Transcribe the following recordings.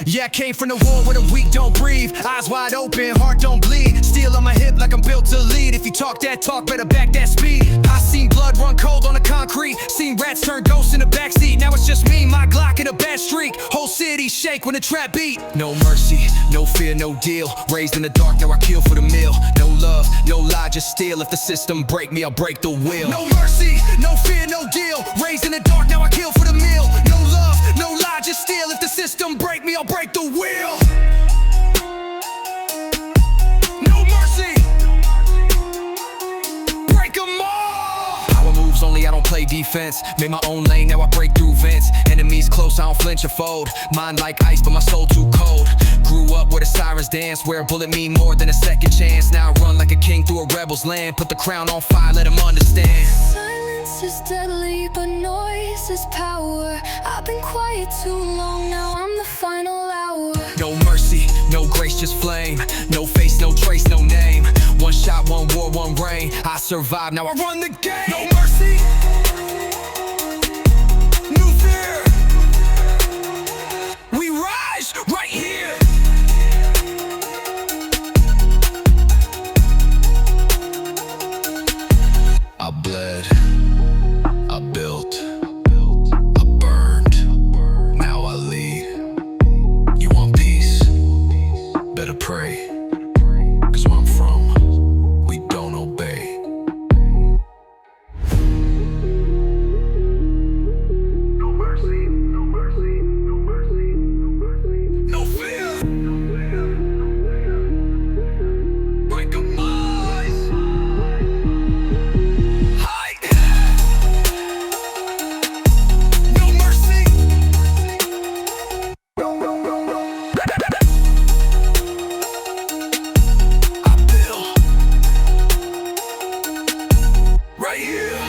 Yeah, I came from the war where the weak don't breathe. Eyes wide open, heart don't bleed. Steel on my hip like I'm built to lead. If you talk that talk, better back that speed. I seen blood run cold on the concrete. Seen rats turn ghosts in the backseat. Now it's just me, my Glock, and a bad streak. Whole city shake when the trap beat. No mercy, no fear, no deal. Raised in the dark, now I kill for the meal. No love, no lie, just steal. If the system break me, I'll break the will. No mercy, no fear, no deal. Raised in the dark, now I kill for the meal. No love, no lie, just steal. If the system break me, I'll break the wheel. No mercy. Break them all. Power moves only, I don't play defense. Made my own lane, now I break through vents. Enemies close, I don't flinch or fold. Mind like ice, but my soul too cold. Grew up where the sirens dance, where a bullet mean more than a second chance. Now I run like a king through a rebel's land. Put the crown on fire, let them understand. Silence is deadly, but noise is power. I've been quiet too long, now I'm the final hour. No mercy, no grace, just flame. No face, no trace, no name. One shot, one war, one reign. I survived, now I run the game. No mercy, no fear. We rise right here. I bled, I built, I burned, now I lead. You want peace? Better pray, 'cause where I'm from, we don't obey. No mercy, no mercy, no mercy, no mercy. No fear. Break 'em eyes. Hide. No mercy. I build right here.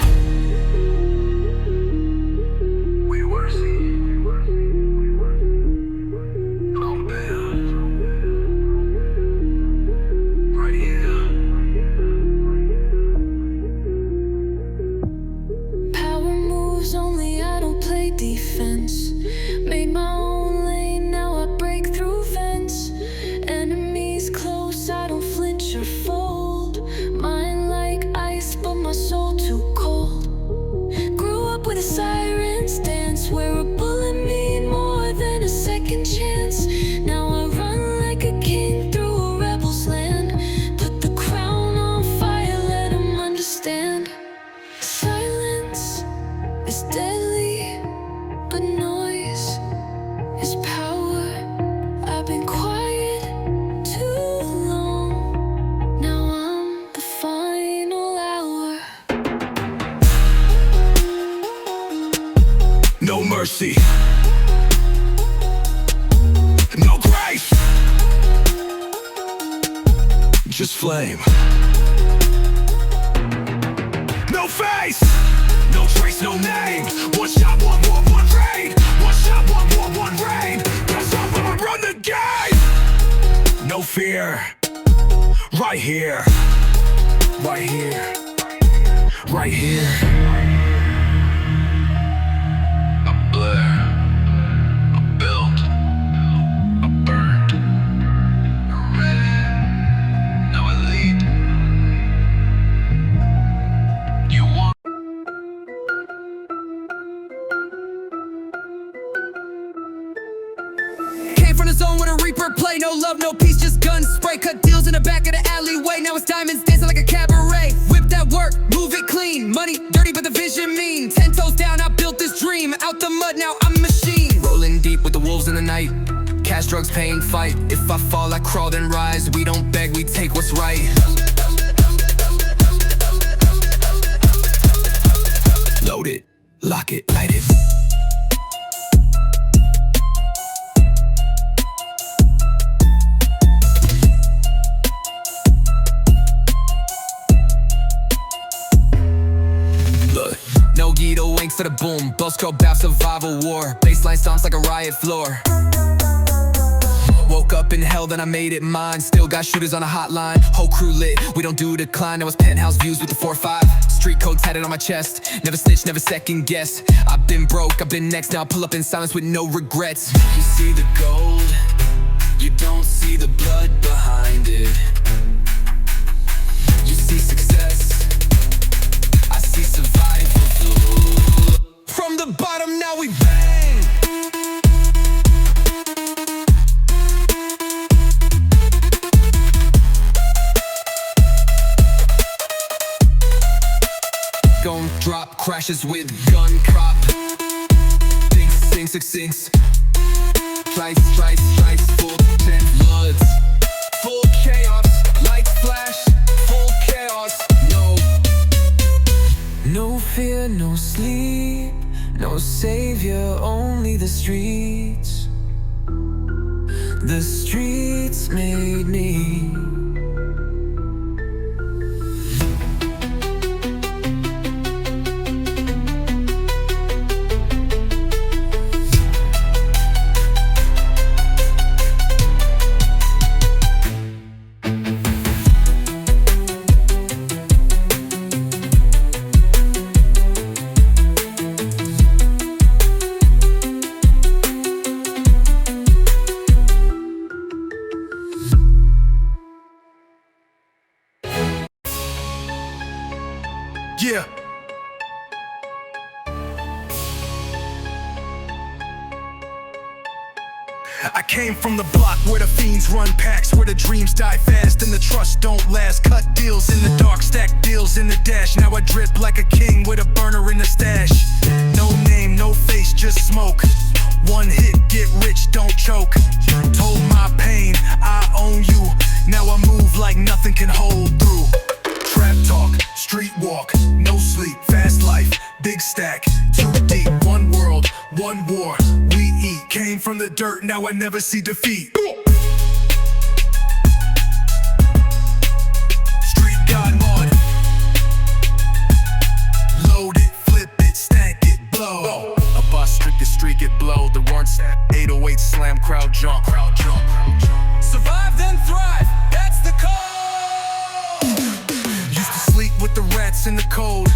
We mercy. Don't build right here. Power moves only, I don't play defense. Made my own lane, now I break through vents. Enemies close, I don't flinch or fold. Mind like ice, but my soul too cold. Grew up with the sirens dance, where a bullet mean more than a second chance. Now I run like a king through a rebel's land. Put the crown on fire, let 'em understand. Silence is deadly, but noise is power. I've been quiet too long, now I'm the final hour. No mercy. No grace. Just flame. No face. No trace, no name. One shot, one war, one rain. One shot, one war, one rain. That's how I run the game. No fear. Right here. Right here. Right here. I blur. I built. I burned. I ran. Now I lead. You want. Came from the zone where the Reaper play. No love, no peace, just guns spray. Cut deals in the back of the alleyway. Now it's diamonds dancing like a cabaret. Whip that work, move it clean. Money dirty, but the vision mean. 10 toes down, I built this dream. Out the mud, now I'm a machine. Rolling deep with the wolves in the night. Cash, drugs, pain, fight. If I fall, I crawl, then rise. We don't beg, we take what's right. Load it, lock it, light it. Look, no Guido winks to the boom. Bosco bout survival war. Baseline sounds like a riot floor. Woke up in hell, then I made it mine. Still got shooters on a hotline. Whole crew lit, we don't do decline. Now it's penthouse views with the 4-5. street code tatted on my chest. Never snitch, never second guess. I've been broke, I've been next. Now I pull up in silence with no regrets. You see the gold, you don't see the blood behind it. You see success, I see survival. From the bottom, now we bang. Gon' drop crashes with gun crop. Sinks. Twice, full 10 bloods. Full chaos, lights flash, full chaos. No fear, no sleep, no savior, only the streets. The streets made me. Yeah. I came from the block where the fiends run packs, where the dreams die fast and the trust don't last. Cut deals in the dark, stack deals in the dash. Now I drip like a king with a burner in the stash. No name, no face, just smoke. One hit, get rich, don't choke. Told my pain, I own you. Now I move like nothing can hold through. Trap talk, street walk, no sleep, fast life, big stack, too deep. One world, one war, we eat. Came from the dirt, now I never see defeat. Street god mod. Load it, flip it, stank it, blow. A bus streak it, blow. The warrants 808 slam, crowd jump. Survive then thrive, that's the code. Used to sleep with the rats in the cold.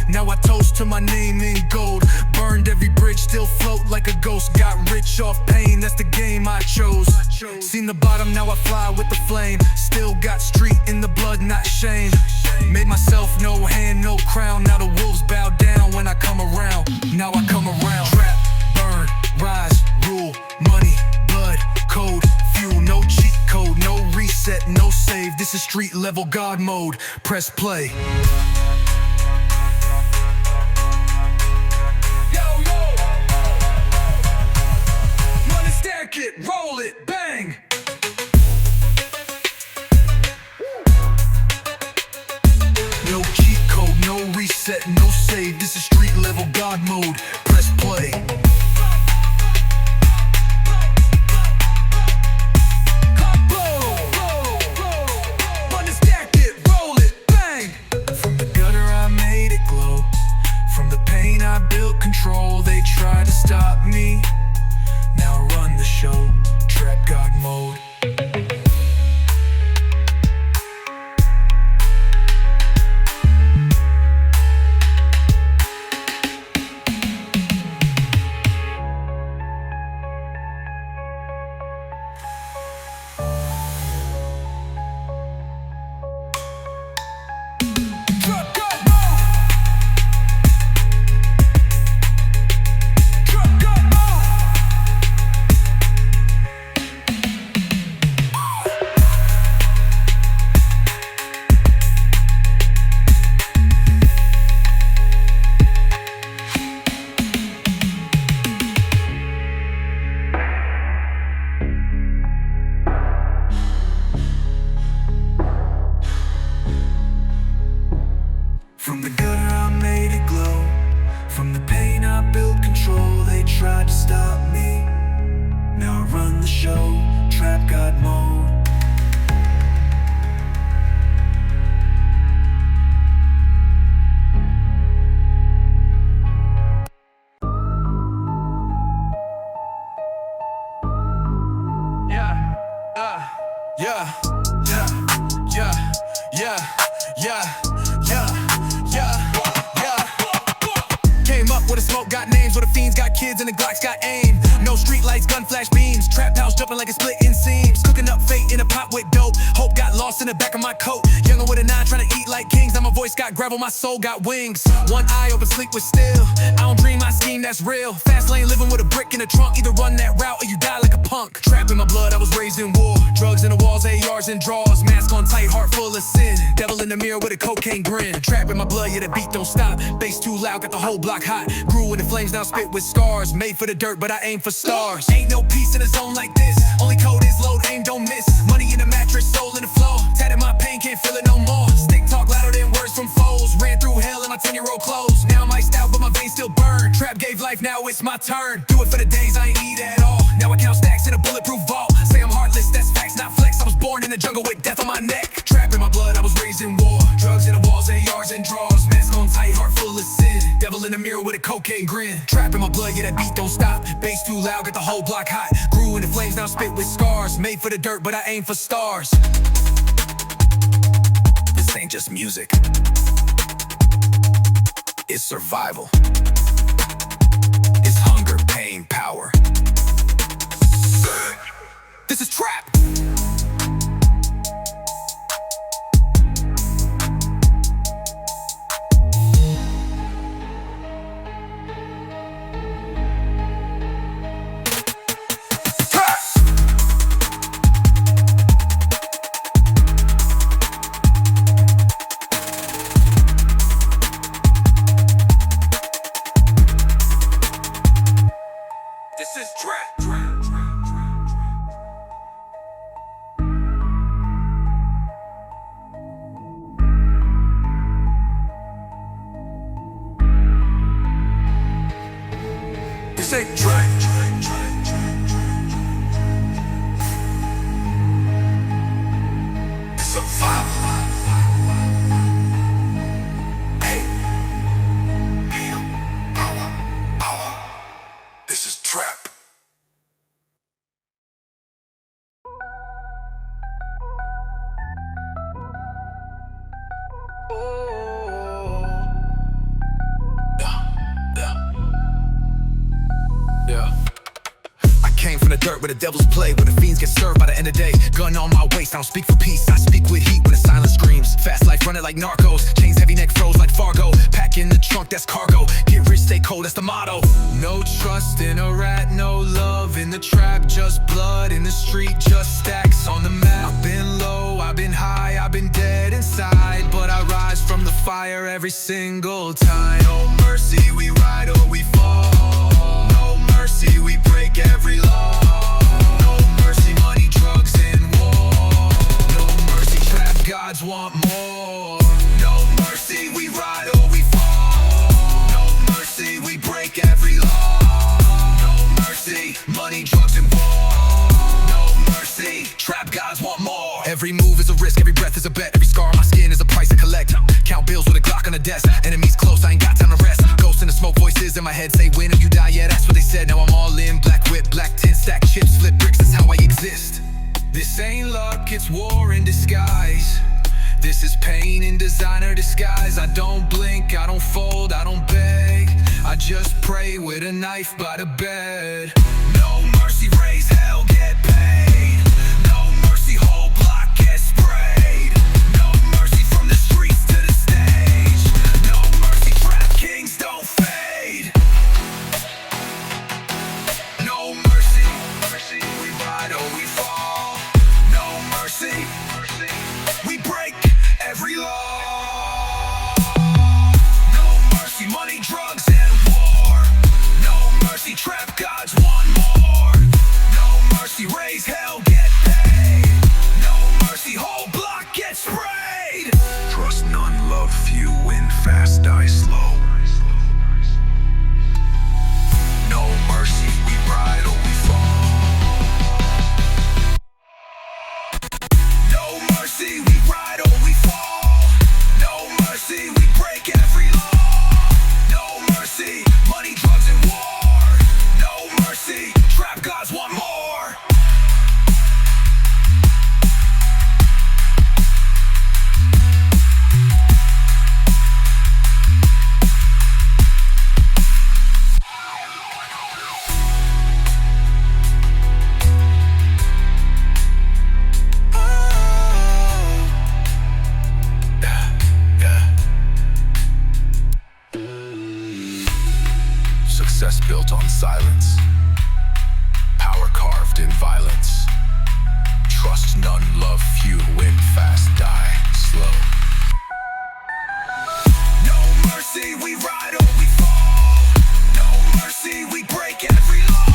Now I toast to my name in gold. Burned every bridge, still float like a ghost. Got rich off pain, that's the game I chose. Seen the bottom, now I fly with the flame. Still got street in the blood, not shame. Made myself no hand, no crown. Now the wolves bow down when I come around. Now I come around. Trap, burn, rise, rule, money, blood, code, fuel. No cheat code, no reset, no save. This is street level God mode. Press play. Stack it, roll it, bang! No cheat code, no reset, no save. This is street level God mode. Press play. Stack it, roll it, bang! From the gutter I made it glow. From the pain I built control. They tried to stop me. Now run the show, trap god mode. From the gutter I made it glow. From the pain I built control. They tried to stop me. Now I run the show, trap god mode. Yeah. got names, where the fiends got kids and the Glocks got aim. No street lights, gun flash beams, trap house jumping like a split in seams. Cooking up fate in a pot with dope, hope got lost in the back of my coat. Younger with a 9 trying to eat like kings, now my voice got gravel, my soul got wings. One eye open, sleep with still, I don't dream my scheme, that's real. Fast lane living with a brick in the trunk, either run that route or you die like a punk. Trap in my blood, I was raised in war, drugs in the walls, ARs and drawers, mask on tight, heart full of sin. Devil in the mirror with a cocaine grin. Trap in my blood, yeah, the beat don't stop. Bass too loud, got the whole block hot. Grew in the flames, now spit with scars. Made for the dirt, but I aim for stars. Ain't no peace in a zone like this. Only code is load, aim, don't miss. Money in the mattress, soul in the flow. Tatted my pain, can't feel it no more. Stick talk louder than words from foes. Ran through hell in my 10-year-old clothes. Now I'm iced out, but my veins still burn. Trap gave life, now it's my turn. Do it for the days I ain't eat at all. Now I count stacks in a bulletproof vault. Say I'm heartless, that's facts, not flex. I was born in the jungle with death on my neck. Trap in my blood, I was raised in war. Drugs in the walls, ARs and drawers. Mask on tight, heart full of sin. Devil in the mirror with a cocaine grin. Trap in my blood, yeah, that beat don't stop. Bass too loud, got the whole block hot. Grew in the flames, now spit with scars. Made for the dirt, but I aim for stars. This ain't just music, it's survival. It's hunger, pain, power. This is trap. This is trap. This ain't trap. It's a vibe. Hey, power. This is trap. Yeah. I came from the dirt where the devils play, where the fiends get served by the end of the day. Gun on my waist, I don't speak for peace, I speak with heat when the silence screams. Fast life running like narcos, chains heavy, neck froze like Fargo. Pack in the trunk, that's cargo. Get rich, stay cold, that's the motto. No trust in a rat, no love in the trap. Just blood in the street, just stacks on the map. I've been low, I've been high, I've been dead inside, but I rise from the fire every single time. No mercy, we ride or we fall. No mercy, we break every law. No mercy, money, drugs, and war. No mercy, trap gods want more. No mercy, we ride or we fall. No mercy, we break every law. No mercy, money, drugs, and war. No mercy, trap gods want more. Every move is a risk, every breath is a bet. Every scar on my skin is a price to collect. Count bills with a Glock on the desk. Enemies close, I ain't got time to rest. Ghosts in the smoke, voices in my head say win or you die, yeah, that's what they said. Now I'm all in, black whip, black tint, stack chips, flip bricks, that's how I exist. This ain't luck, it's war in disguise. This is pain in designer disguise. I don't blink, I don't fold, I don't beg. I just pray with a knife by the bed. No mercy, raise hell, get paid. No mercy, whole block get sprayed. No mercy from the streets to the stage. No mercy, trap kings don't fade. No mercy, we ride or we fall. No mercy, we break every law. No mercy, money, drugs, and war. No mercy, trap gods want more. Success built on silence. Power carved in violence. Trust none, love few, win fast, die slow. No mercy, we ride or we fall. No mercy, we break every law.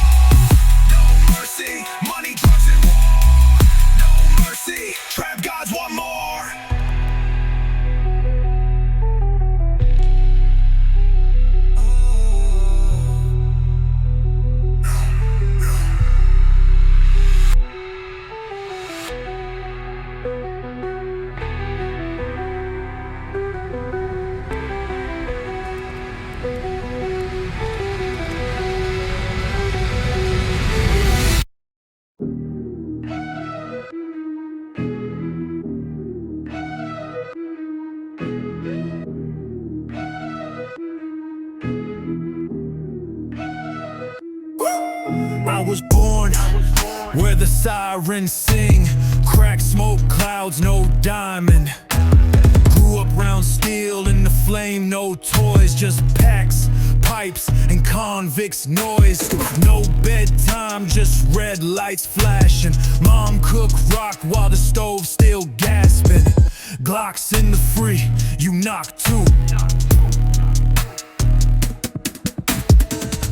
No mercy, money, drugs and war. No mercy, trap gods want more. I was born where the sirens sing. Crack, smoke, clouds, no diamond. Grew up round steel in the flame, no toys, just packs, pipes, and convicts noise. No bedtime, just red lights flashing. Mom cook rock while the stove's still gasping. Glocks in the free, you knock too.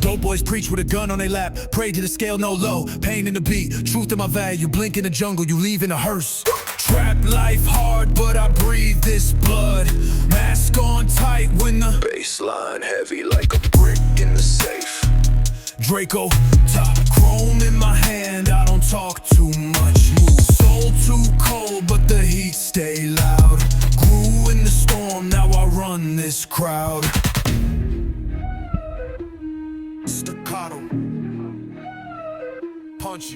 Dope boys preach with a gun on their lap. Pray to the scale, no low. Pain in the beat, truth in my value. Blink in the jungle, you leave in a hearse. Trap life hard, but I breathe this blood. Mask on tight when the baseline heavy like a brick in the safe. Draco top, chrome in my hand. I don't talk too much, move. Soul too cold, but the heat stay loud. Grew in the storm, now I run this crowd. Staccato, punch.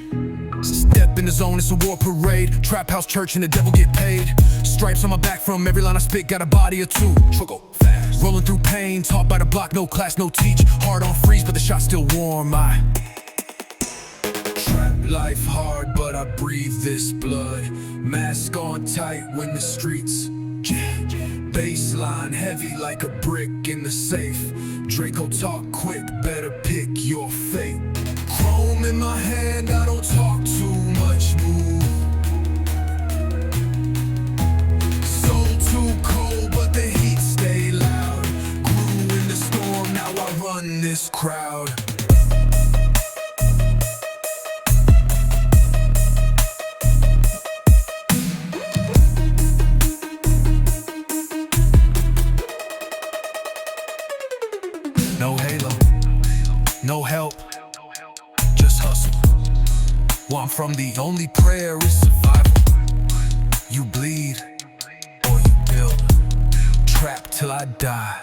Step in the zone, it's a war parade. Trap house, church, and the devil get paid. Stripes on my back from every line I spit. Got a body or two. Trickle fast, rolling through pain. Taught by the block, no class, no teach. Hard on freeze, but the shot's still warm. I trap life hard, but I breathe this blood. Mask on tight when the streets jam. Baseline heavy like a brick in the safe. Draco talk quick, better pick your fate. Chrome in my hand, I don't talk too much, move. Soul too cold, but the heat stay loud. Grew in the storm, now I run this crowd. No halo, no help, just hustle. Where I'm from, the only prayer is survival. You bleed, or you build. Trap till I die.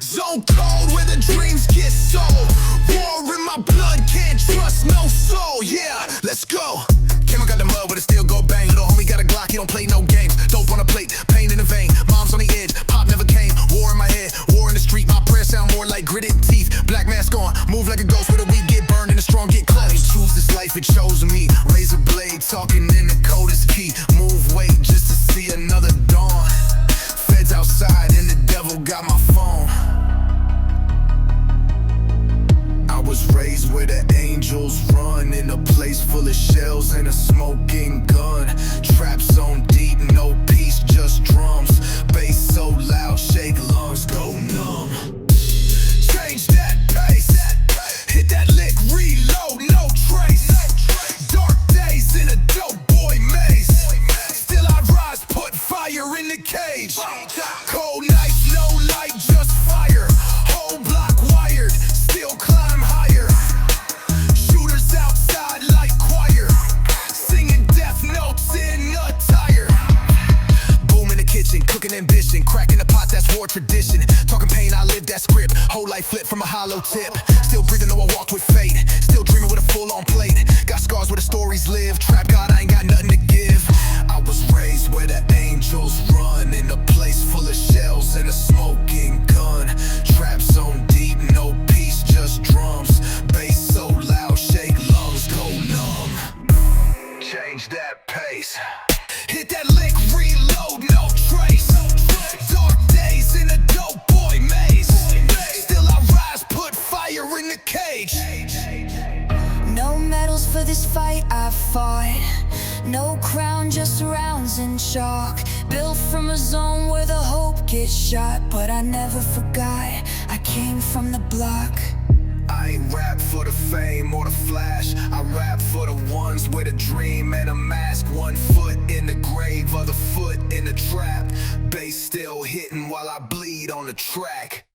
Zone code where the dreams get sold. War in my blood, can't trust no soul. Yeah, let's go. Camera got the mud, but it still go bang. Little homie got a Glock, he don't play no games. Dope on a plate, pain in the vein. Mom's on the edge, pop never came. War in my head, war in the street. My prayers sound more like gritted teeth. Black mask on, move like a ghost. Where the weak get burned and the strong get close. I ain't choose this life, it chose me. Razor blade, talking in the code is key. Move weight just to see another dawn. Feds outside and the devil got my phone. I was raised raised where the angels run, in a place full of shells and a smoking gun. Trap zone deep, no peace, just drums. Bass so loud, shake lungs, go numb. Change that pace, hit that lick, reload, no trace. Dark days in a dope boy maze. Still I rise, put fire in the cage. Cold nights, no light, just fire. Whole block wired, still climb higher. Shooters outside like choir, singing death notes in attire. Boom in the kitchen, cooking ambition, cracking the pot, that's war tradition. Talking pain, I live that script. Whole life flipped from a hollow tip. Still breathing, though I walked with fate. Still dreaming with a full-on plate. Got scars where the stories live. Trap God, I ain't got nothing to give. I was raised where the angels run, in a place full of shells and a smoking gun. Trap zone deep, no peace, just drums. Bass so loud, shake lungs, go numb. Change that pace, hit that lick, reload, no trace. Dark days in a dope boy maze. Still I rise, put fire in the cage. No medals for this fight I fought. No crown, just rounds and chalk. Built from a zone where the hope gets shot. But I never forgot, I came from the block. I ain't rap for the fame or the flash. I rap for the ones with a dream and a mask. 1 foot in the grave, other foot in the trap. Bass still hitting while I bleed on the track.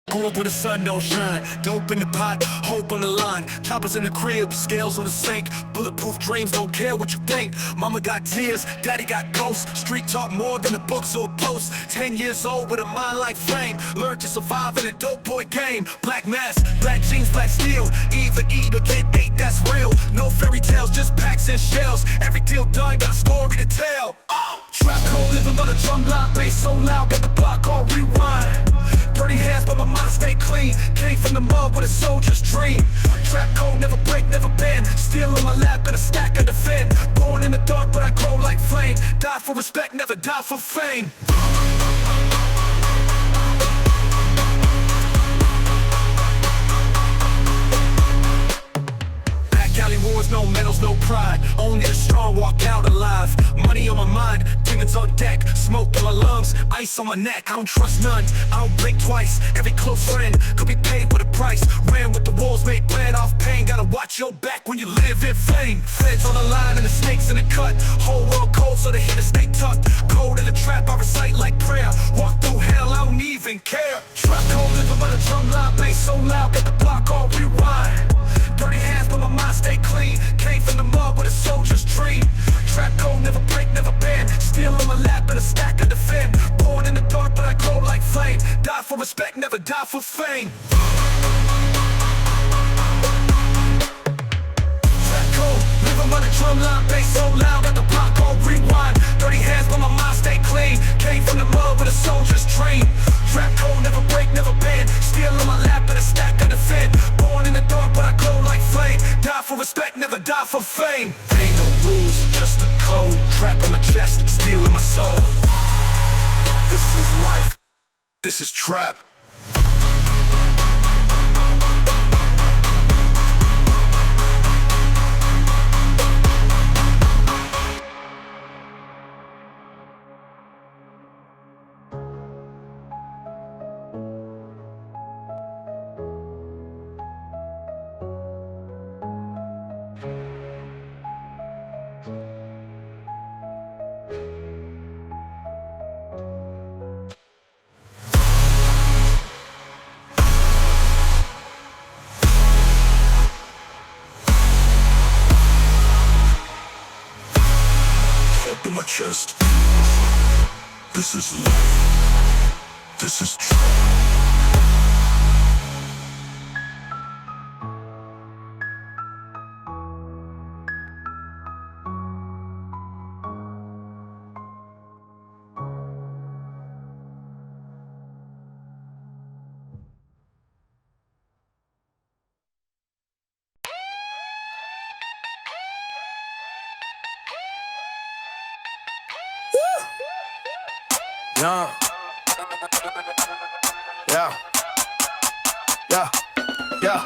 Grew up where the sun don't shine. Dope in the pot, hope on the line. Choppers in the crib, scales on the sink. Bulletproof dreams, don't care what you think. Mama got tears, daddy got ghosts. Street talk more than the books or posts. 10 years old with a mind like flame. Learned to survive in a dope boy game. Black mask, black jeans, black steel. Either eat or get ate, that's real. No fairy tales, just packs and shells. Every deal done, got a story to tell. Trap code, living on a drum line. Bass so loud, got the block on rewind. Dirty hands, but my mind stay clean. Came from the mud with a soldier's dream. Trap code, never break, never bend. Steel on my lap and a stack of defend. Born in the dark, but I glow like flame. Die for respect, never die for fame. Alley wars, no medals, no pride. Only the strong walk out alive. Money on my mind, demons on deck. Smoke in my lungs, ice on my neck. I don't trust none, I don't blink twice. Every close friend could be paid with a price. Ran with the wolves, made bread off pain. Gotta watch your back when you live in flame. Feds on the line and the snakes in the cut. Whole world cold, so the hitters stay tucked. Cold in the trap, I recite like prayer. Walk through hell, I don't even care. Trap cold, living by the drum line. Bass so loud, got the block on rewind. Dirty hands, but my mind stay clean. Came from the mud with a soldier's dream. Trap code, never break, never bend. Steel on my lap and a stack of defend. Born in the dark, but I glow like flame. Die for respect, never die for fame. Trap code, living by the drum line. Bass so loud, got the block on rewind. Dirty hands, but my mind stay clean. Came from the mud with a soldier's dream. Trap code, never break, never bend. Steel on my lap and a stack of defend. Born in the dark, but I glow like flame. Die for respect, never die for fame. Ain't no rules, just a code. Trap on my chest, steel in my soul. This is life, this is trap. chest. This is life. This is true. Yeah. Yeah. Yeah. Yeah.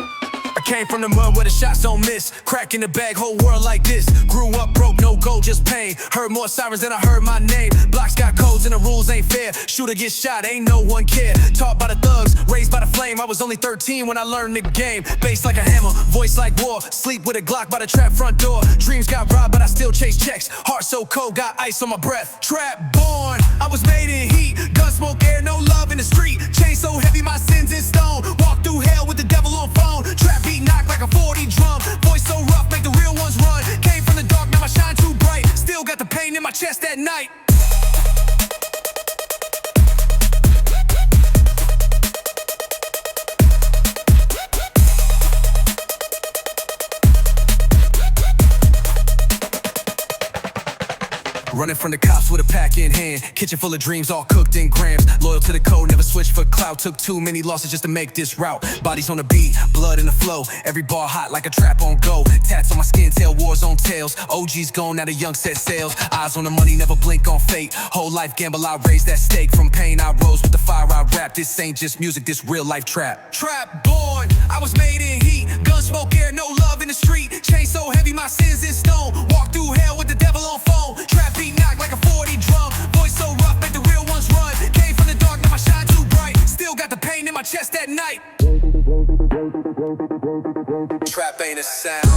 I came from the mud where the shots don't miss. Crack in the bag, whole world like this. Grew up broke, no gold, just pain. Heard more sirens than I heard my name. Blocks got codes and the rules ain't fair. Shooter gets shot, ain't no one care. Taught by the thugs, raised by the flame. I was only 13 when I learned the game. Bass like a hammer, voice like war. Sleep with a Glock by the trap front door. Dreams got robbed, but I still chase checks. Heart so cold, got ice on my breath. Trap born, I was made in heat. Gun smoke, air, no love in the street. Chain so heavy, my sins in stone. Walk through hell with the devil on phone. Trap beat knock like a 40 drum. Voice so rough, make the real ones run. Came from the dark, now I shine too bright. Still got the pain in my chest at night. Running from the cops with a pack in hand. Kitchen full of dreams, all cooked in grams. Loyal to the code, never switched for clout. Took too many losses just to make this route. Bodies on the beat, blood in the flow. Every bar hot like a trap on go. Tats on my skin, tail wars on tails. OG's gone, now the young set sails. Eyes on the money, never blink on fate. Whole life gamble, I raised that stake. From pain I rose, with the fire I rap. This ain't just music, this real life trap. Trap born, I was made in heat. Gun smoke, air, no love in the street. Chain so heavy, my sins in stone. Walk through hell with the devil on phone. Trap beat knock like a 40 drum. Voice so rough, make the real ones run. Came from the dark, now I shine too bright. Still got the pain in my chest at night. Trap ain't a sound,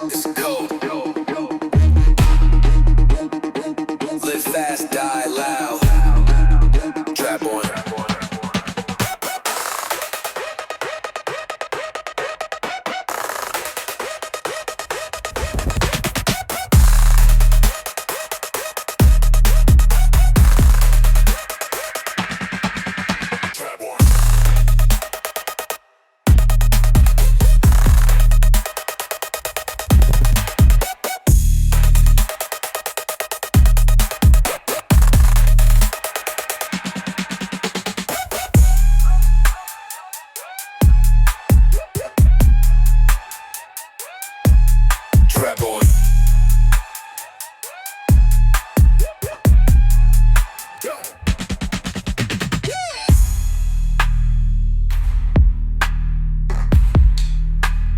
it's a code. Live fast, die loud. Trap on.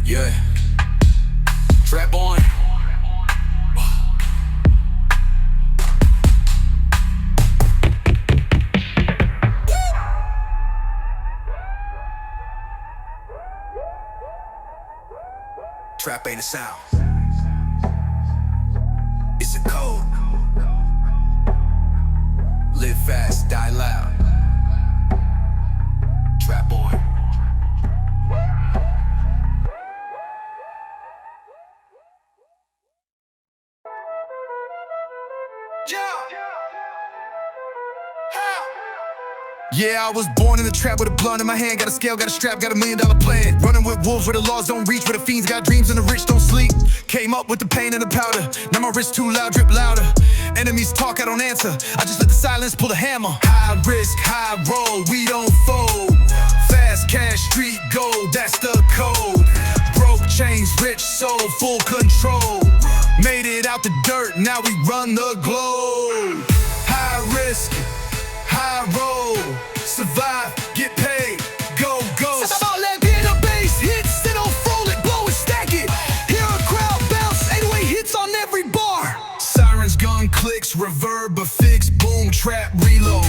Yeah, trap on. Trap ain't a sound, it's a code. Live fast, die loud. Trap on. Yeah, I was born in the trap with a blunt in my hand. Got a scale, got a strap, got $1 million plan. Running with wolves where the laws don't reach, where the fiends got dreams and the rich don't sleep. Came up with the pain and the powder. Now my wrist too loud, drip louder. Enemies talk, I don't answer. I just let the silence pull the hammer. High risk, high roll, we don't fold. Fast cash, street gold, that's the code. Broke chains, rich soul, full control. Made it out the dirt, now we run the globe. High risk, high roll, survive, get paid, go, go. All that beat up bass hits, then don't fold it, blow it, stack it. Hear a crowd bounce, 808 hits on every bar. Sirens, gun clicks, reverb, a fix, boom, trap, reload.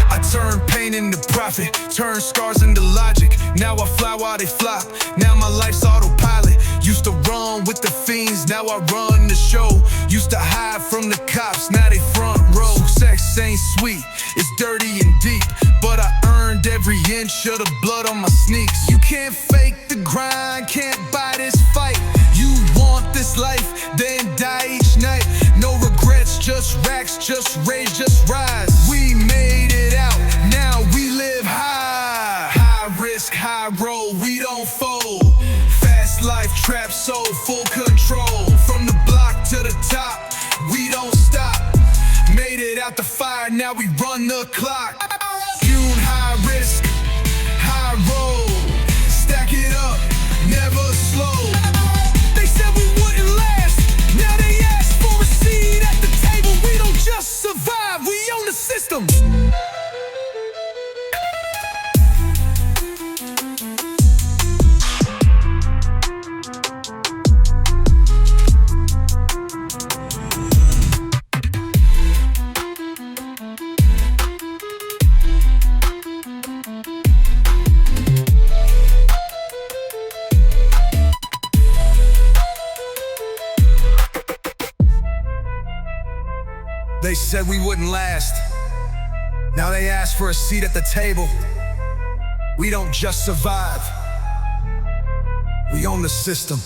I turn pain into profit, turn scars into logic. Now I fly while they flop, now my life's autopilot. Used to run with the fiends, now I run the show. Used to hide from the cops, now they front row. Sex ain't sweet, it's dirty and deep, but I earned every inch of the blood on my sneaks. You can't fake the grind, can't buy this fight. You want this life, then just racks, just rage, just rise. We made it out, now we live high. High risk, high roll, we don't fold. Fast life, trap soul, full control. From the block to the top, we don't stop. Made it out the fire, now we run the clock. Fuel, high risk, high roll. Stack it up, never slow. They said we wouldn't last, now they ask for a seat at the table. We don't just survive, we own the system. They said we wouldn't last, now they ask for a seat at the table. We don't just survive, we own the system.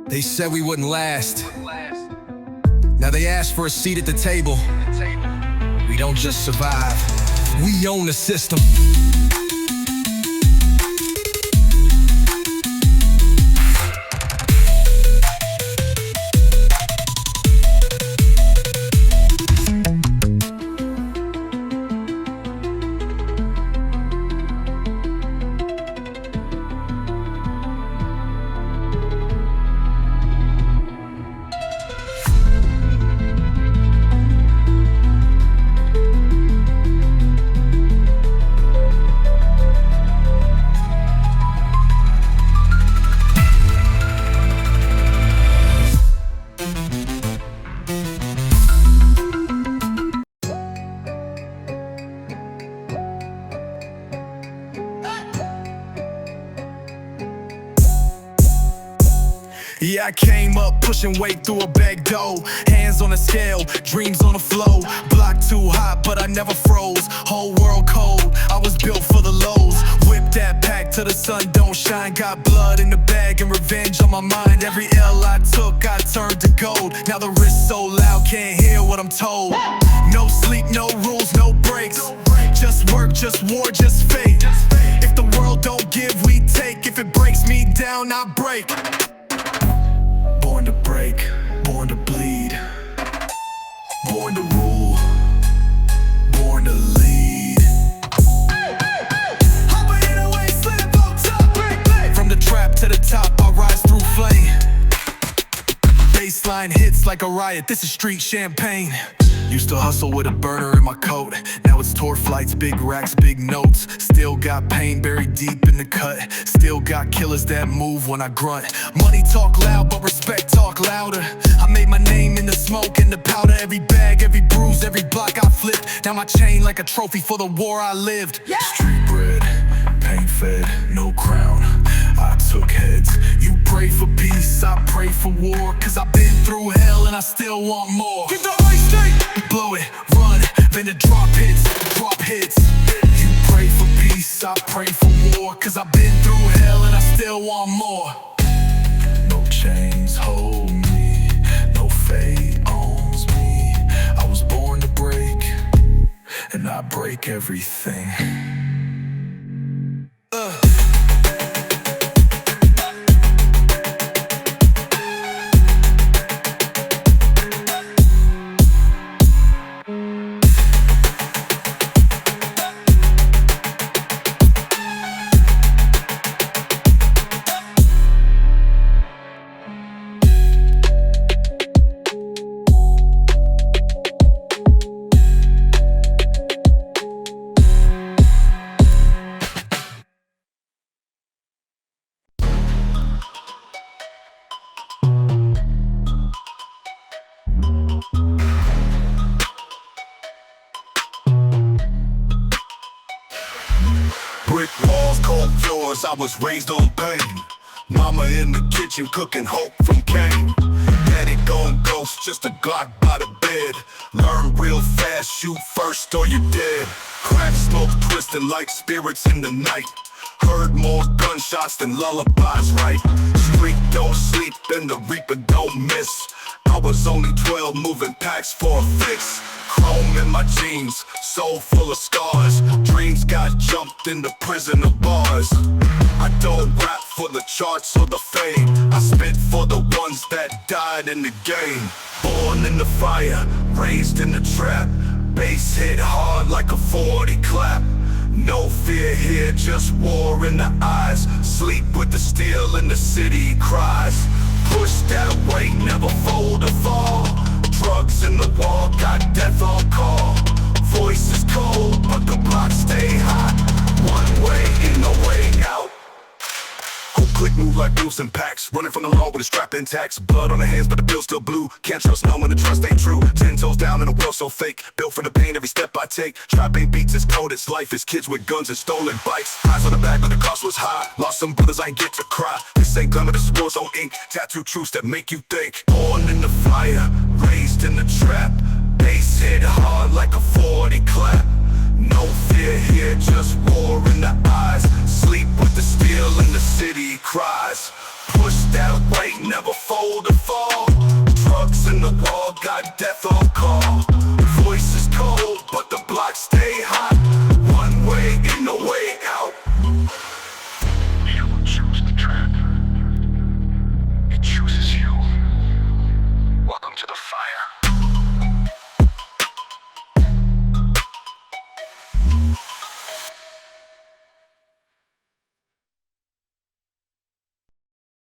They said we wouldn't last, now they ask for a seat at the table. We don't just survive, we own the system. Yeah, I came up pushing weight through a back door. Hands on the scale, dreams on the flow. Block too hot, but I never froze. Whole world cold, I was built for the lows. Whip that pack till the sun don't shine. Got blood in the bag and revenge on my mind. Every L I took, I turned to gold. Now the wrist so loud, can't hear what I'm told. No sleep, no rules, no breaks. Just work, just war, just fate. If the world don't give, we take. If it breaks me down, I break. Born to break, born to bleed. Born to rule, born to lead. Hopping in a way, slip on top. From the trap to the top, I rise through flame. Baseline hits like a riot, this is street champagne. Used to hustle with a burner in my coat. Now it's tour flights, big racks, big notes. Still got pain buried deep in the cut. Still got killers that move when I grunt. Money talk loud, but respect talk louder. I made my name in the smoke and the powder. Every bag, every bruise, every block I flipped. Now my chain like a trophy for the war I lived. Yeah. Street bred, pain fed, no crown. I took heads, you pray for peace, I pray for war. Cause I've been through hell and I still want more. Get the ice state! Blow it, run, then the drop hits. You pray for peace, I pray for war. Cause I've been through hell and I still want more. No chains hold me, no fate owns me. I was born to break, and I break everything. Brick walls, cold floors, I was raised on pain. Mama in the kitchen cooking hope from Cain. Daddy gone ghost, just a Glock by the bed. Learn real fast, shoot first or you're dead. Crack smoke twisting like spirits in the night. Heard more gunshots than lullabies, right? Street don't sleep and the reaper don't miss. I was only 12 moving packs for a fix. Chrome in my jeans, soul full of scars. Dreams got jumped in the prison of bars. I don't rap for the charts or the fame. I spit for the ones that died in the game. Born in the fire, raised in the trap. Bass hit hard like a 40 clap. No fear here, just war in the eyes. Sleep with the steel in the city cries. Push that weight, never fold or fall. Drugs in the wall, got death on call. Voice is cold, but the block stay hot. One way in, no way out. Who click move like Bruce and packs. Running from the law with a strap intact. Blood on the hands, but the bill still blue. Can't trust no one, the trust ain't true. 10 toes down in a world so fake. Built for the pain every step I take. Trap ain't beats, it's cold, it's life. It's kids with guns and stolen bikes. Eyes on the back, but the cost was high. Lost some brothers, I ain't get to cry. This ain't glamour, this is war's own ink. Tattoo truths that make you think. Born in the fire, raised in the trap. Bass hit hard like a 40 clap. No fear here, just war in the eyes. Sleep with the steel in the city cries. Push that weight, never fold or fall. Drugs in the wall, got death on call. Voice is cold, but the block stay hot. One way in, no way out. You choose the trap. It chooses you. Welcome to the fire.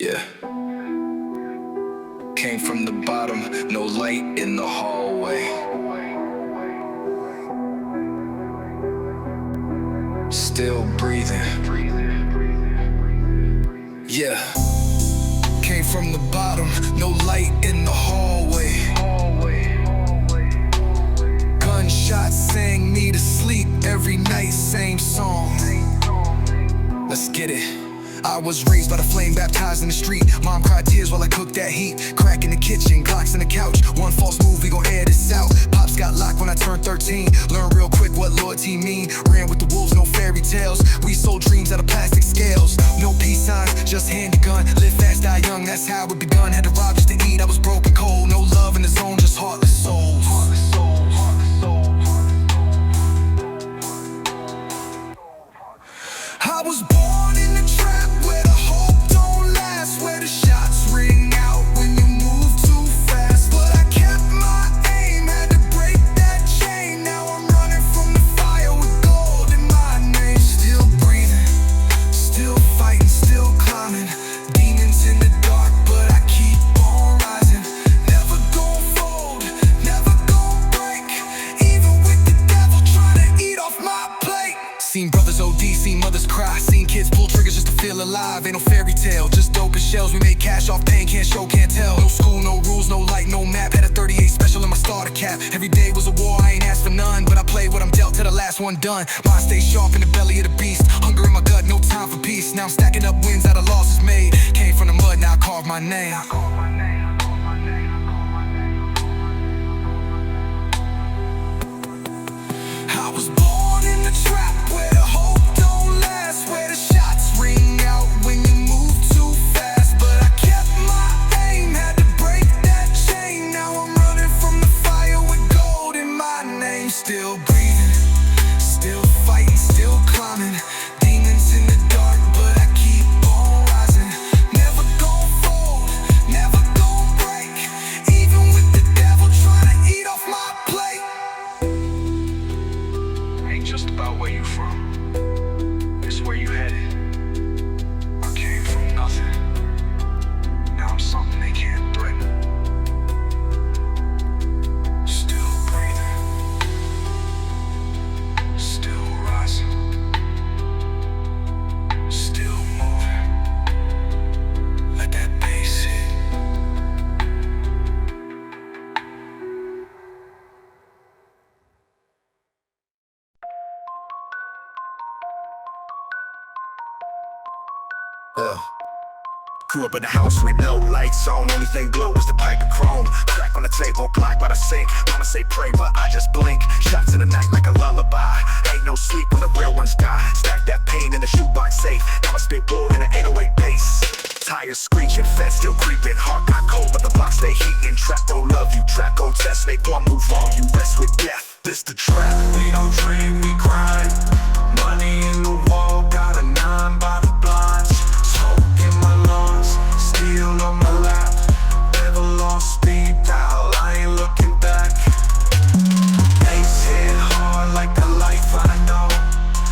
Yeah. Came from the bottom, no light in the hallway. Still breathing. Yeah. Came from the bottom, no light in the hallway. Gunshots sang me to sleep every night, same song. Let's get it. I was raised by the flame, baptized in the street. Mom cried tears while I cooked that heat. Crack in the kitchen, Glocks in the couch. One false move, we gon' air this out. Pops got locked when I turned 13. Learned real quick what loyalty mean. Ran with the wolves, no fairy tales. We sold dreams out of plastic scales. No peace signs, just handgun. Live fast, die young, that's how it begun. Had to rob just to eat, I was broken cold. No love in the zone, just heartless souls. I was born in the trap where the hope don't last, where the shots ring out when you move too fast. But I kept my aim, had to break that chain. Now I'm running from the fire with gold in my name. Still breathing, still fighting, still climbing. Demons in the dark, but I keep on rising. Never gon' fold, never gon' break. Even with the devil trying to eat off my plate. Seen brothers OD, seen mothers cry, seen kids pull triggers just to feel alive. Ain't no fairy tale, just dope and shells. We made cash off pain, can't show, can't tell. No school, no rules, no light, no map. Had a 38 special in my starter cap. Every day was a war, I ain't asked for none, but I played what I'm dealt till the last one done. Mind stay sharp in the belly of the beast. Hunger in my gut, no time for peace. Now I'm stacking up wins out of losses made. Came from the mud, now I carve my name. I was born in the trap where the hope don't last, where the shots ring out when you move too fast. But I kept my aim, had to break that chain. Now I'm running from the fire with gold in my name. Still breathing, still fighting, still climbing. Demons in the dark, but I keep on rising. Never gon' fold, never Grew up in a house with no lights on. Only thing glow was the pipe of chrome. Crack on the table, black by the sink. Mama say pray, but I just blink. Shots in the night like a lullaby. Ain't no sleep when the real ones die. Stack that pain in the shoebox safe. Now I spit wood in an 808 bass. Tires screeching, fed still creeping. Heart got cold, but the block stay heating. Trap don't love you, trap don't test. Make one move wrong, you rest with death. This the trap. We don't dream, we grind. Money in the wall, got a 9 by the blinds. Smoke in my lungs, steel on my lap. Never lost speed dial, I ain't looking back. Bass hit hard like the life I know.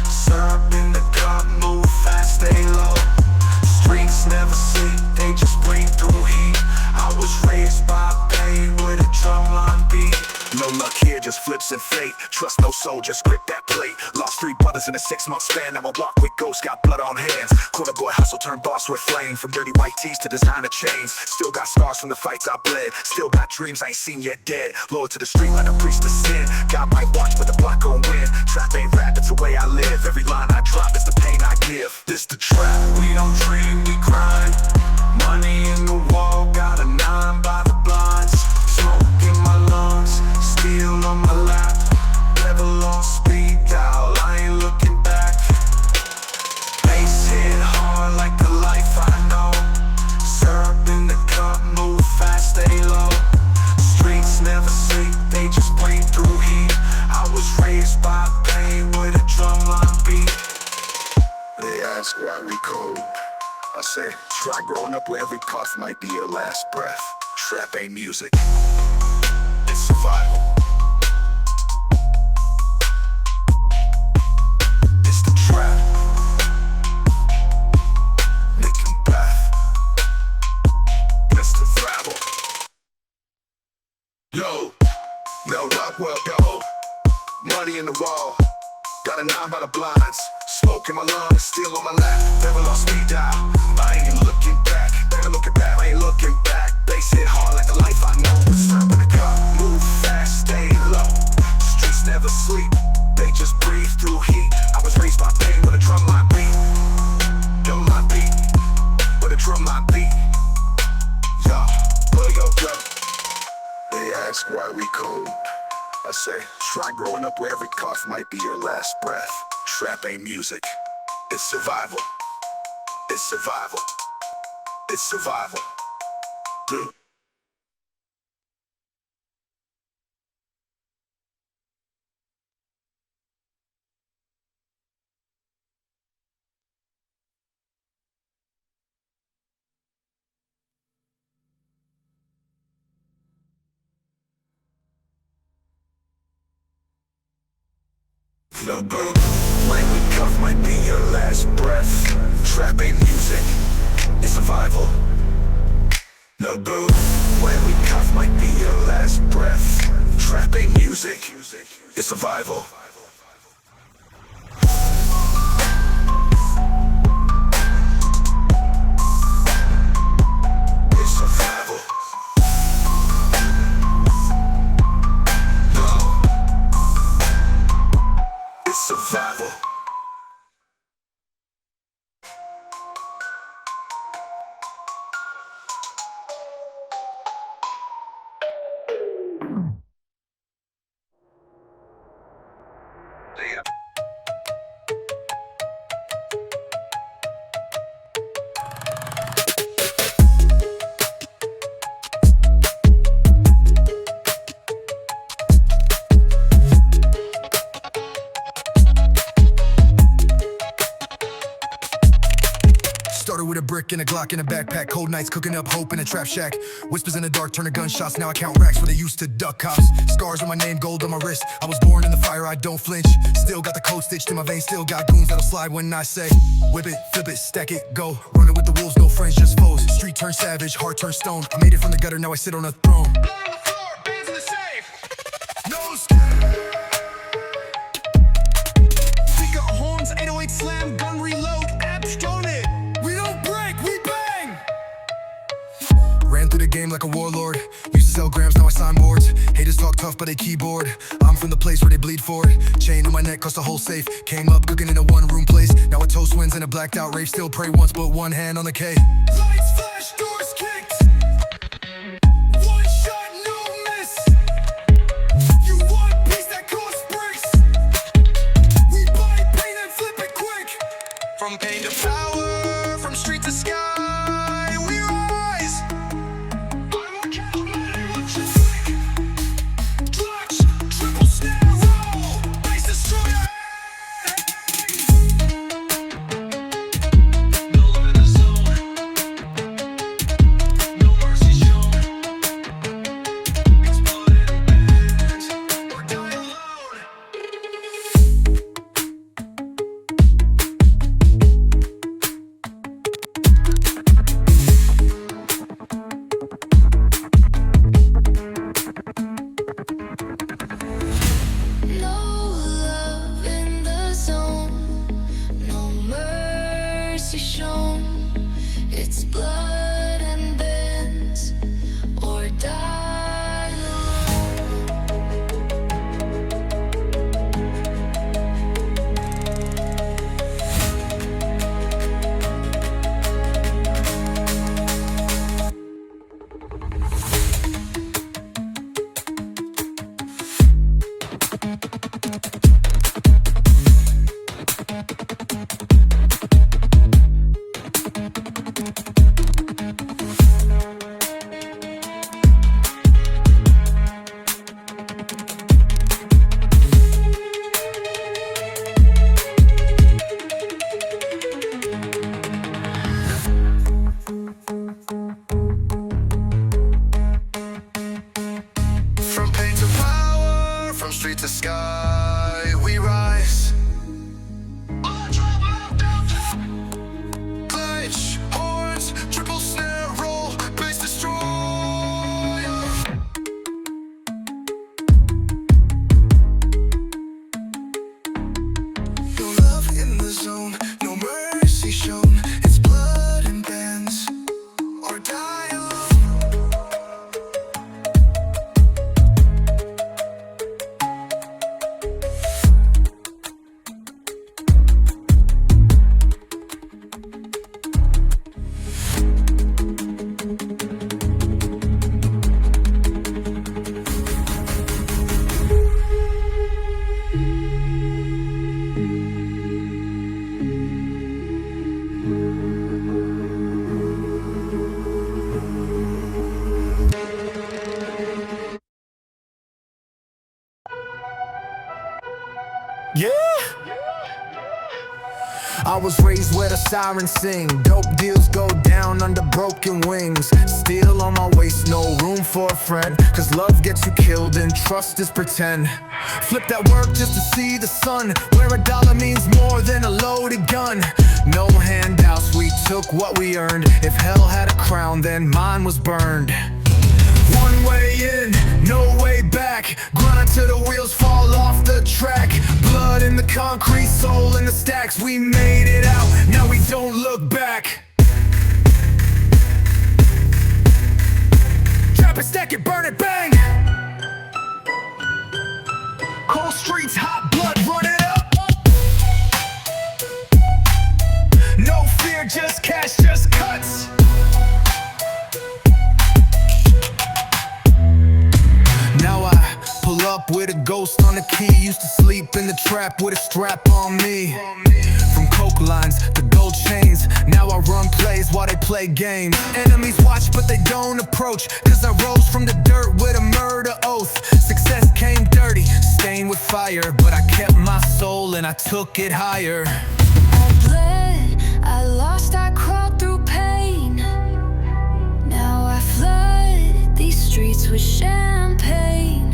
Syrup in the cup, move fast, stay low. Streets never sleep, they just breathe through heat. I was raised by pain with a drumline beat. No luck here, just flips and fate. Trust no soul, just grip that plate. Lost 3 brothers in a 6-month span. Now I walk with ghosts, got blood on hands. Corner boy hustle turned boss with flame. From dirty white tees to designer chains. Still got scars from the fights I bled. Still got dreams I ain't seen yet dead. Loyal to the street like a priest to sin. God might watch but the block gon' win. Trap ain't rap, that's the way I live. Every line I drop is the pain I give. This the trap. We don't dream, we grind. Money in the wall, got a 9 by the blinds. Smoke in my lungs, steel on my lap. Never lost speed dial, I ain't looking back. Bass hit hard like the life I know. Syrup in the cup, move fast, stay low. Streets never sleep, they just breathe through heat. I was raised by pain with a drumline beat. They ask why we cold. I say, try growing up where every puff might be your last breath. Trap ain't music, it's survival. It's the trap. Licking path. It's the travel. Yo, no Rockwell, yo. Money in the wall. Got a 9 by the blinds. Smoke in my lungs, steel on my lap. Never lost speed dial. I ain't looking back. Never looking back. I ain't looking back. Bass hit hard like the life I know. Syrup in the cup, move fast, stay low. Streets never sleep. They just breathe through heat. I was raised by pain with a drumline beat. Drumline beat. With a drumline beat. Yo, yo. They ask why we cold. I say, try growing up where every cough might be your last breath. Trap ain't music, it's survival. It's survival. It's survival. Dude. No boom, language cuff might be your last breath. Trap ain't music, it's survival. No boom, language cuff might be your last breath. Trap ain't music, it's survival. It's survival. Survival. Damn. Started with a brick and a Glock in a backpack. Cold nights cooking up hope in a trap shack. Whispers in the dark turn to gunshots. Now I count racks where they used to duck cops. Scars on my name, gold on my wrist. I was born in the fire, I don't flinch. Still got the code stitched in my veins. Still got goons that'll slide when I say whip it, flip it, stack it, go. Running with the wolves, no friends, just foes. Street turned savage, heart turned stone. I made it from the gutter, now I sit on a throne. Hands in the safe. No we got horns, 808 slam, gun reload, abs on it. We don't break, we bang. Ran through the game like a warlord. Used to sell grams, now I sign boards. Haters talk tough, but they keyboard. I'm from the place where they bleed for it. Chain on my neck cost a whole safe. Came up cooking in a one-room place. Now a toast wins. in a blacked out rave, still pray once, but one hand on the K. Lights flash, doors kicked. One shot, no miss. You want peace that costs bricks. We buy pain and flip it quick. From pain to power, from street to sky, we rise. I'm a calculator, what you think? Clutch, triple snare roll, bass destroyer. No love in the zone, no mercy shown. It's blood and bands, or die alone. No love in the zone, no mercy shown. It's blood and bends, or die alone. From pain to power, from street to sky, we rise. Clutch, horns, triple snare roll, bass destroyer. No love in the zone, no mercy shown. It's blood and bands, or die alone. Yeah. I was raised where the sirens sing. Dope deals go down under broken wings. Steel on my waist, no room for a friend. Cause love gets you killed and trust is pretend. Flip that work just to see the sun, where a dollar means more than a loaded gun. No handouts, we took what we earned. If hell had a crown, then mine was burned. One way in, no way back. Grind till the wheels fall off the track. Blood in the concrete, soul in the stacks. We made it out, now we don't look back. Trap it, stack it, burn it, bang. Cold streets, hot blood, run it up. No fear, just cash, just cuts. Now I pull up with a ghost on the key. Used to sleep in the trap with a strap on me. From coke lines to gold chains, now I run plays while they play games. Enemies watch but they don't approach, cause I rose from the dirt with a murder oath. Success came dirty, stained with fire, but I kept my soul and I took it higher. I bled, I lost, I crawled through pain. Now I flood these streets with champagne.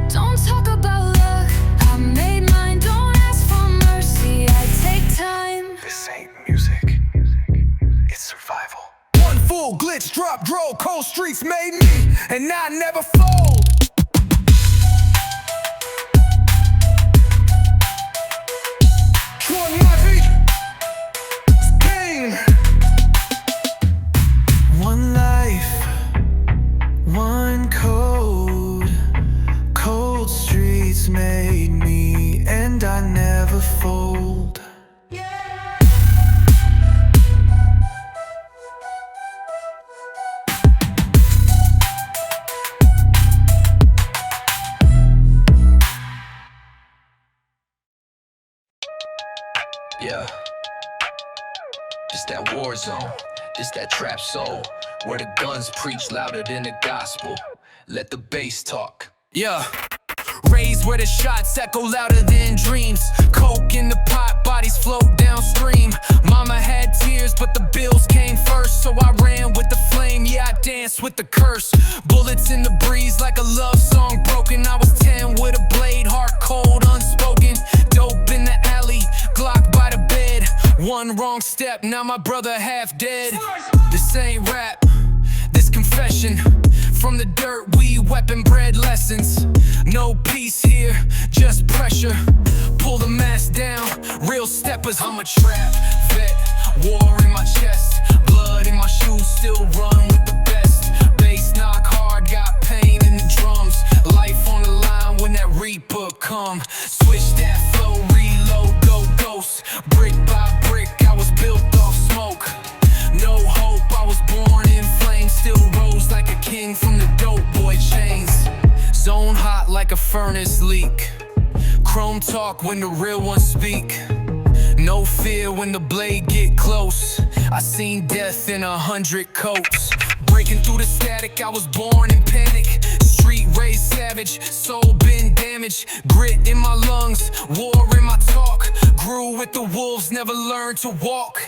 Don't talk about luck, I made mine. Don't ask for mercy, I take time. This ain't music, it's survival. One full glitch, drop, drove, cold streets made me, and I never fold. One Mafia, game. One life, one code. Cold streets made me, and I never fold. This that war zone, this that trap soul, where the guns preach louder than the gospel. Let the bass talk. Yeah. Raised where the shots echo louder than dreams. Coke in the pot, bodies float downstream. Mama had tears, but the bills came first. So I ran with the flame, yeah, I danced with the curse. Bullets in the breeze like a love song broken. I was 10 with a blade, heart cold, unspoken. Dope in the alley, Glock by the bed. One wrong step, now my brother half dead. This ain't rap, this confession. From the dirt, we weapon bred lessons. No peace here, just pressure. Pull the mask down, real steppers. I'm a trap vet, war in my chest. Blood in my shoes, still run with the best. Bass knock hard, got pain in the drums. Life on the line when that reaper come. Switch that flow, reload, go ghost. Brick by brick, I was built off smoke. No hope, I was born in flames. Still rose like a king from the dope boy chains. Zone hot like a furnace leak. Chrome talk when the real ones speak. No fear when the blade get close. I seen death in 100 coats. Breaking through the static, I was born in panic. Street raised savage, soul been damaged. Grit in my lungs, war in my talk. Grew with the wolves, never learned to walk.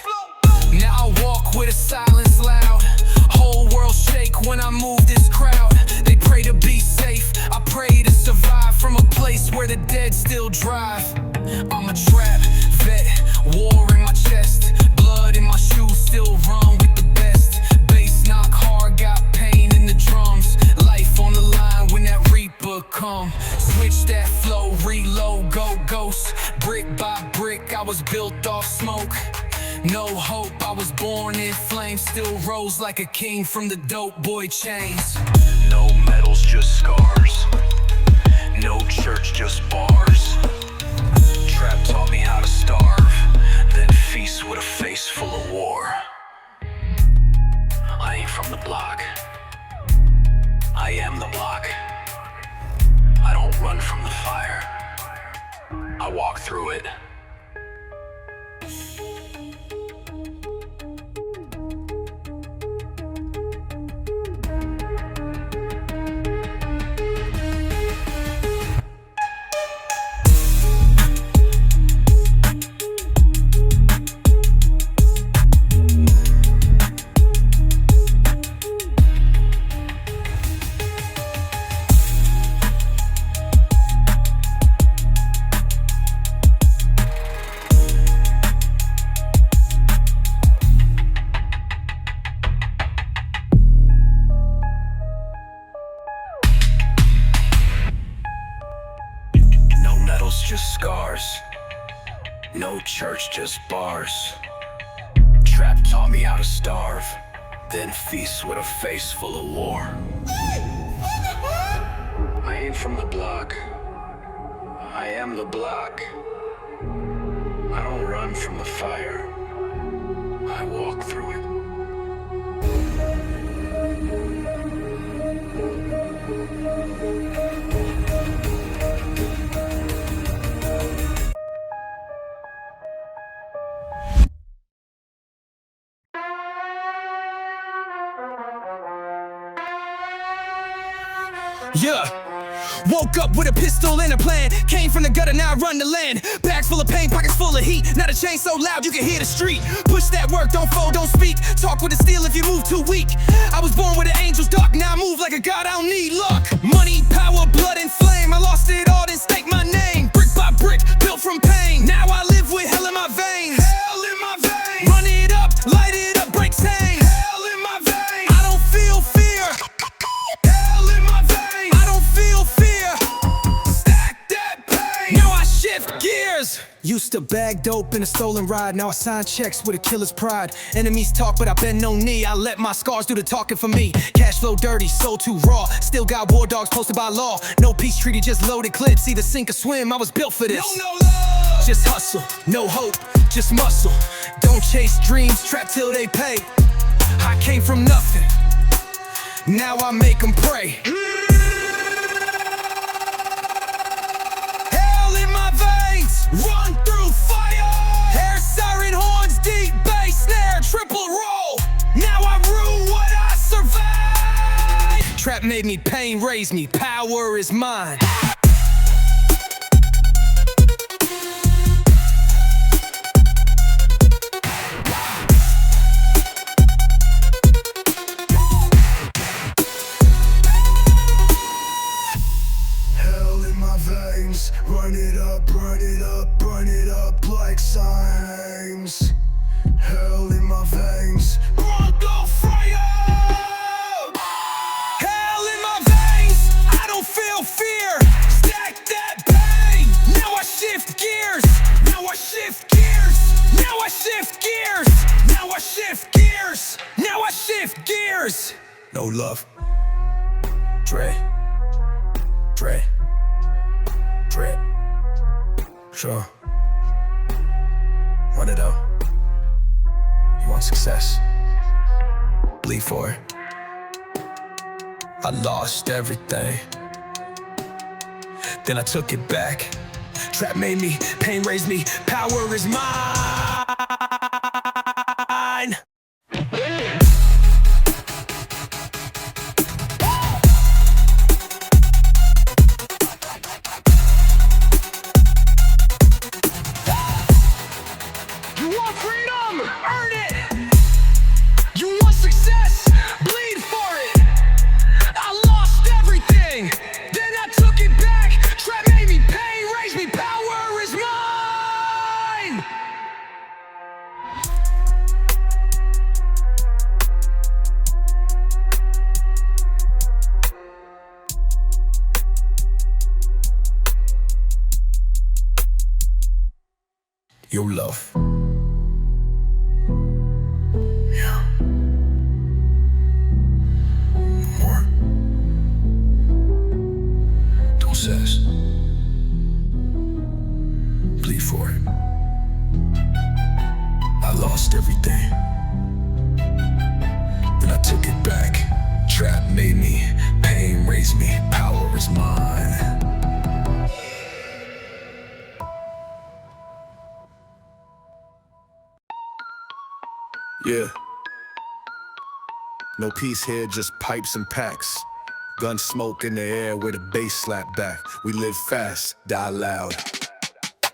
Now I walk with a silence loud. Whole world shake when I move this crowd. They pray to be safe, I pray to survive. From a place where the dead still drive. I'm a trap vet, war in my chest. Blood in my shoes, still run with the best. Bass knock hard, got pain in the drums. Life on the line when that reaper come. Switch that flow, reload, go ghost. Brick by brick, I was built off smoke. No hope, I was born in flames. Still rose like a king from the dope boy chains. No medals, just scars. No church, just bars. Trap taught me how to starve, then feast with a face full of war. I ain't from the block, I am the block. I don't run from the fire, I walk through it. Just scars. No church, just bars. Trap taught me how to starve, then feast with a face full of war. I ain't from the block, I am the block. I don't run from the fire, I walk through it. Yeah. Woke up with a pistol and a plan. Came from the gutter, now I run the land. Bags full of pain, pockets full of heat. Now the chain so loud you can hear the street. Push that work, don't fold, don't speak. Talk with the steel if you move too weak. I was born with the angels dark, now I move like a god, I don't need luck. Money, power, blood and flame. I lost it all, then staked my name. Brick by brick, built from pain. Now I live with hell in my veins. Hell in my veins. Run it up, light it up, break chains. Hell in my veins. I don't feel fear. Hell in my veins. I don't feel fear. Stack that pain. Now I shift gears. Used to bag dope in a stolen ride. Now I sign checks with a killer's pride. Enemies talk, but I bend no knee. I let my scars do the talking for me. Cash flow dirty, soul too raw. Still got war dogs posted by law. No peace treaty, just loaded clips. Either sink or swim, I was built for this. No love. Just hustle, no hope, just muscle. Don't chase dreams, trap till they pay. I came from nothing, now I make them pray. Hell in my veins, run through fire. Hair, siren, horns, deep bass snare. Trap made me, pain raised me, power is mine. Hell in my veins, run it up, run it up, burn it up like signs. Hell in my veins, Bronco fire! Hell in my veins, I don't feel fear. Stack that pain. Now I shift gears. Now I shift gears. Now I shift gears. Now I shift gears. Now I shift gears. No love. Dre. Dre. Dre. Sure. Run it up. You want success? Bleed for it. I lost everything, then I took it back. Trap made me, pain raised me, power is mine. You want freedom? Earn it. You want success? Bleed for it. I lost everything, then I took it back. Trap made me, pain raised me, power is mine. Your love. More. Don't sass. Bleed for it. I lost everything, then I took it back. Trap made me, pain raised me, power is mine. Yeah. No peace here, just pipes and packs. Gun smoke in the air with a bass slap back. We live fast, die loud.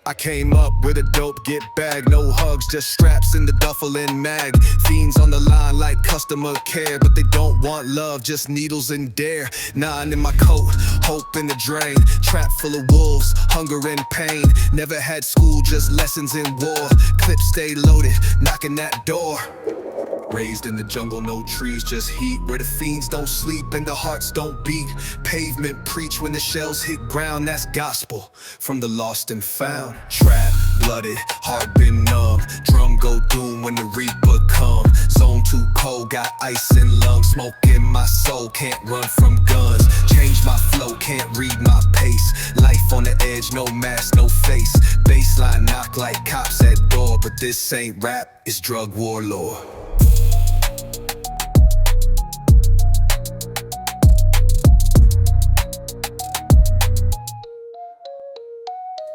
I came up with a dope get bag, no hugs, just straps in the duffel and mag. Fiends on the line like customer care, but they don't want love, just needles and dare. 9 in my coat, hope in the drain. Trap full of wolves, hunger and pain. Never had school, just lessons in war. Clips stay loaded, knocking that door. Raised in the jungle, no trees, just heat. Where the fiends don't sleep and the hearts don't beat. Pavement preach when the shells hit ground, that's gospel from the lost and found. Trap, blooded, heart been numb. Drum go doom when the reaper come. Zone too cold, got ice in lungs. Smoke in my soul, can't run from guns. Change my flow, can't read my pace. Life on the edge, no mask, no face. Baseline knock like cops at door. But this ain't rap, it's drug warlord.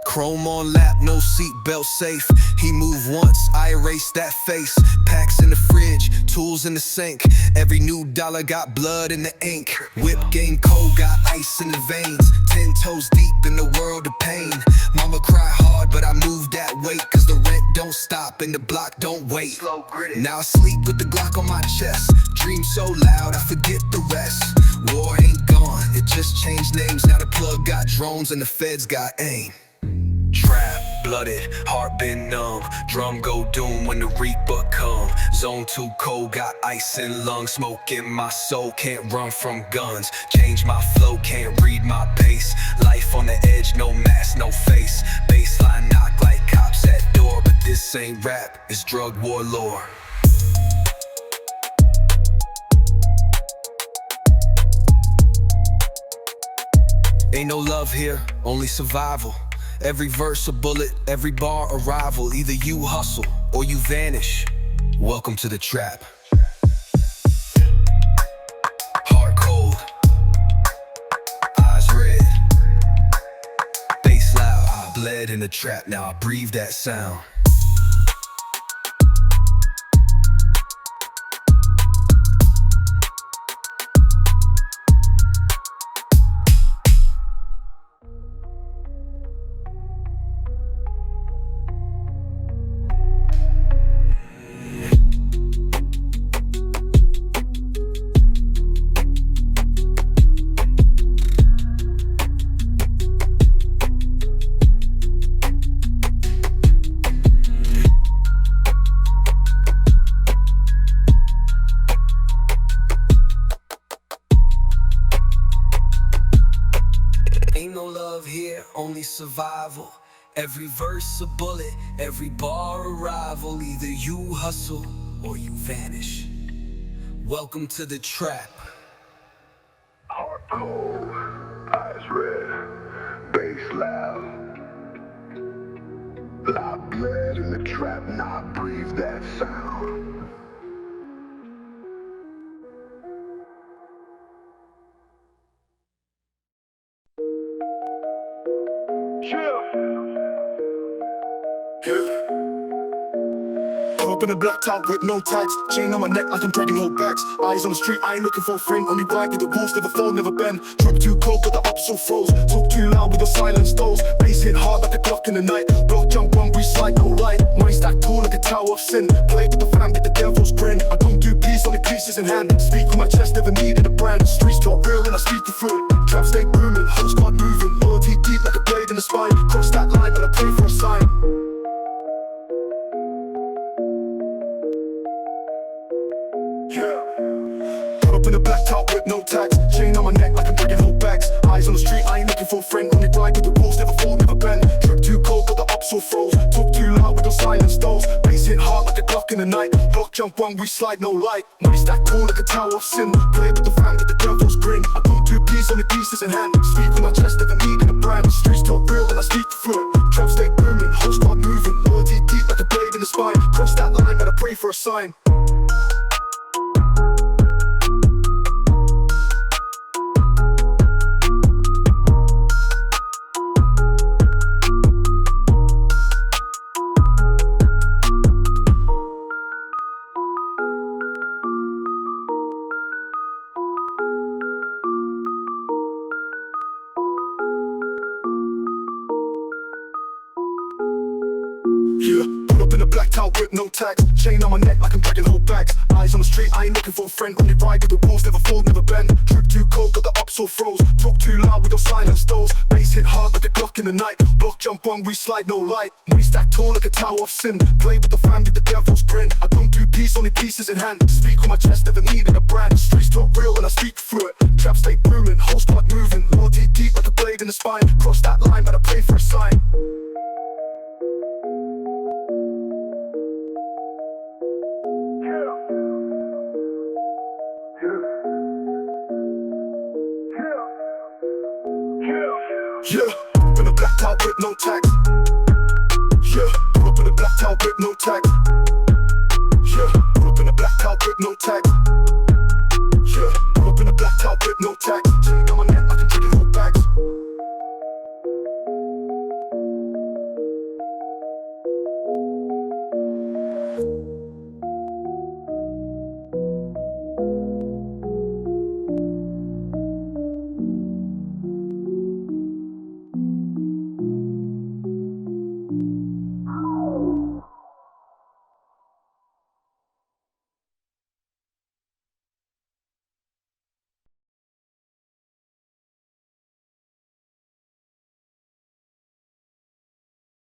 Chrome on lap, no seatbelt safe. He moved once, I erased that face. Packs in the fridge, tools in the sink. Every new dollar got blood in the ink. Whip game cold, got ice in the veins. 10 toes deep in the world of pain. Mama cry hard, but I move that weight. Cause the rent don't stop and the block don't wait. Now I sleep with the Glock on my chest. Dream so loud, I forget the rest. War ain't gone, it just changed names. Now the plug got drones and the feds got aim. Trap, blooded, heart been numb. Drum go doom when the reaper come. Zone too cold, got ice in lungs. Smoke in my soul, can't run from guns. Change my flow, can't read my pace. Life on the edge, no mask, no face. Baseline knock like cops at door. But this ain't rap, it's drug war lore. Ain't no love here, only survival. Every verse a bullet, every bar a rival. Either you hustle or you vanish. Welcome to the trap. Heart cold, eyes red. Bass loud, I bled in the trap, now I breathe that sound. always survival. Every verse a bullet, every bar a rival. Either you hustle or you vanish. Welcome to the trap. Heart cold, eyes red, bass loud. Lie bled in the trap, not breathe that sound. Up in a black top with no tags, chain on my neck like I'm dragging old bags. Eyes on the street, I ain't looking for a friend. Only ride with the rules, never fall, never bend. Drip too cold, but the up so froze. Talk too loud with the silence those. Bass hit hard like a clock in the night. Block jump one, we slide, no light. Mind stack tall like a tower of sin. Play with the fam, get the devil's grin. I don't do peace, only pieces in hand. Speak with my chest, never needed a brand. Streets talk real and I speak the fruit. Trap stay booming, whole squad moving. Loyalty deep like a blade in the spine. Cross that line, but I pray for a sign. Up in a black top with no tags, chain on my neck like I'm dragging whole bags. Eyes on the street, I ain't looking for a friend. Only ride with the rules, never fall, never bend. Drip too cold, but the up so froze. Talk too loud with the silence those. Bass hit hard like a clock in the night. Block jump one, we slide, no light. Money stack tall like a tower of sin. Play with the fam, get the devil's grin. I don't do peace, only pieces in hand. Speak with my chest, never needed a brand. Streets talk real and I speak the fruit. Trap stay booming, whole squad moving. Loyalty deep like a blade in the spine. Cross that line, gotta pray for a sign. Yeah, put up in a black top with no tags, chain on my neck like I'm dragging whole bags. Eyes on the street, I ain't looking for a friend. Only ride with the rules, never fall, never bend. Drip too cold, got the up so froze. Talk too loud with no silence those. Bass hit hard like a clock in the night. Block jump one, we slide, no light. Money stack tall like a tower of sin. Play with the fam, get the devil's grin. I don't do peace, only pieces in hand. Speak with my chest, never needed a brand. Streets talk real and I speak through it. Trap stay booming, whole squad moving. Loyalty deep like a blade in the spine. Cross that line, but I pray for a sign. Yeah, in a black top with no tags. Yeah, pull up in a black top with no